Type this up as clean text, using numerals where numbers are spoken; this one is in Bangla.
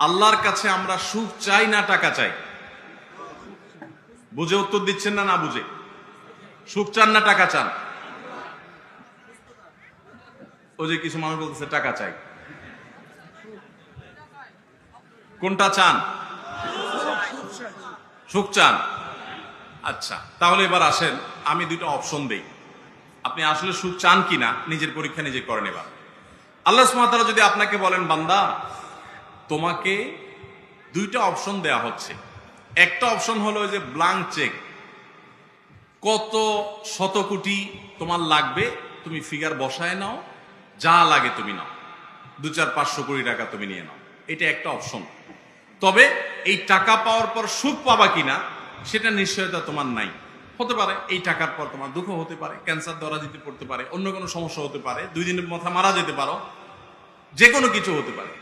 আল্লাহর কাছে আমরা সুখ চাই না টাকা চাই? বুঝে উত্তর দিচ্ছেন না? না বুঝে? সুখ চান না টাকা চান? ওই যে কিছু মানুষ বলতেছে টাকা চাই। কোনটা চান? সুখ চান। আচ্ছা, তাহলে এবার আসেন, আমি দুইটা অপশন দেই, আপনি আসলে সুখ চান কিনা নিজের পরীক্ষা নিজে করেন। এবার আল্লাহ সুবহানাহু ওয়া তাআলা যদি আপনাকে বলেন, বান্দা তোমাকে দুইটা অপশন দেয়া হচ্ছে, একটা অপশন হলো যে ব্ল্যাঙ্ক চেক, কত শত কোটি তোমার লাগবে তুমি ফিগার বসায় নাও, যা লাগে তুমি নাও, 200-500 কোটি টাকা তুমি নিয়ে নাও, এটা একটা অপশন। তবে এই টাকা পাওয়ার পর সুখ পাবা কিনা সেটা নিশ্চয়তা তোমার নাই। হতে পারে এই টাকার পর তোমার দুঃখ হতে পারে, ক্যান্সার ধরা দিতে পড়তে পারে, অন্য কোনো সমস্যা হতে পারে, 2 দিনের মাথা মারা যেতে পারো, যে কোনো কিছু হতে পারে।